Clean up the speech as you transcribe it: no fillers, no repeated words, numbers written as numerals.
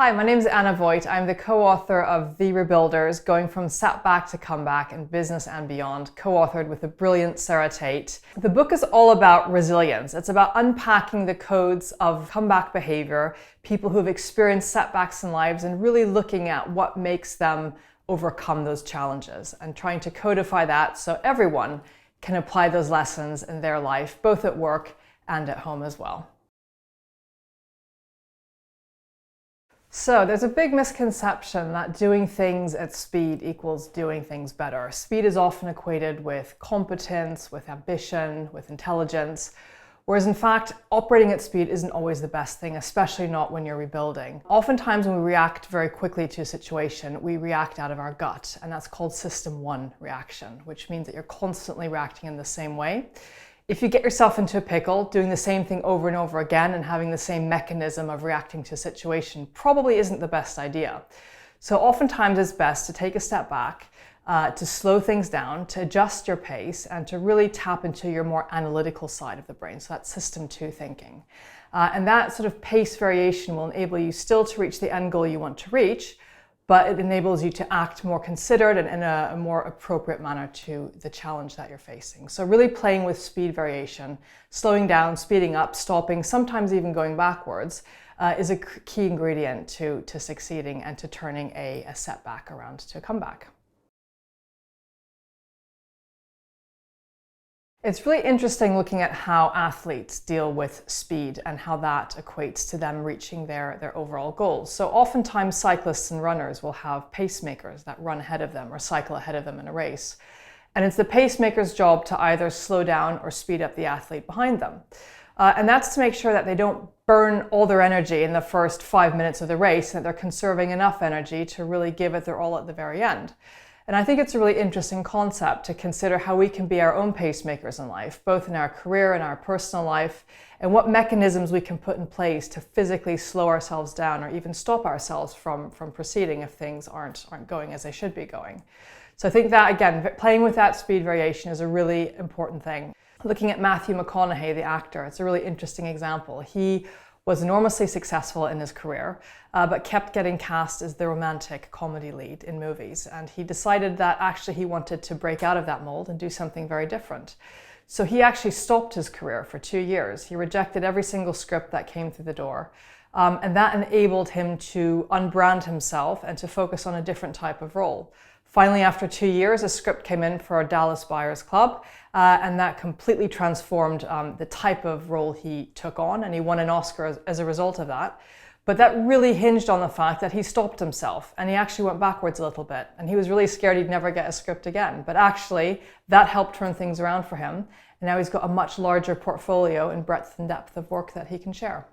Hi, my name is Anna Vogt. I'm the co-author of The Rebuilders, Going from Setback to Comeback in Business and Beyond, co-authored with the brilliant Sarah Tate. The book is all about resilience. It's about unpacking the codes of comeback behavior, people who've experienced setbacks in lives, and really looking at what makes them overcome those challenges and trying to codify that so everyone can apply those lessons in their life, both at work and at home as well. So there's a big misconception that doing things at speed equals doing things better. Speed is often equated with competence, with ambition, with intelligence, whereas in fact, operating at speed isn't always the best thing, especially not when you're rebuilding. Oftentimes when we react very quickly to a situation, we react out of our gut, and that's called System 1 reaction, which means that you're constantly reacting in the same way. If you get yourself into a pickle, doing the same thing over and over again and having the same mechanism of reacting to a situation probably isn't the best idea. So oftentimes it's best to take a step back, to slow things down, to adjust your pace, and to really tap into your more analytical side of the brain. So that's System 2 thinking. And that sort of pace variation will enable you still to reach the end goal you want to reach, but it enables you to act more considered and in a more appropriate manner to the challenge that you're facing. So really playing with speed variation, slowing down, speeding up, stopping, sometimes even going backwards, is a key ingredient to succeeding and to turning a setback around to a comeback. It's really interesting looking at how athletes deal with speed and how that equates to them reaching their overall goals. So oftentimes cyclists and runners will have pacemakers that run ahead of them or cycle ahead of them in a race. And it's the pacemaker's job to either slow down or speed up the athlete behind them. And that's to make sure that they don't burn all their energy in the first 5 minutes of the race, and that they're conserving enough energy to really give it their all at the very end. And I think it's a really interesting concept to consider how we can be our own pacemakers in life, both in our career and our personal life, and what mechanisms we can put in place to physically slow ourselves down or even stop ourselves from proceeding if things aren't going as they should be going. So I think that, again, playing with that speed variation is a really important thing. Looking at Matthew McConaughey, the actor, it's a really interesting example. He was enormously successful in his career, but kept getting cast as the romantic comedy lead in movies. And he decided that actually he wanted to break out of that mold and do something very different. So he actually stopped his career for 2 years. He rejected every single script that came through the door. And that enabled him to unbrand himself and to focus on a different type of role. Finally, after 2 years, a script came in for Dallas Buyers Club, and that completely transformed the type of role he took on, and he won an Oscar as a result of that. But that really hinged on the fact that he stopped himself, and he actually went backwards a little bit, and he was really scared he'd never get a script again. But actually, that helped turn things around for him, and now he's got a much larger portfolio and breadth and depth of work that he can share.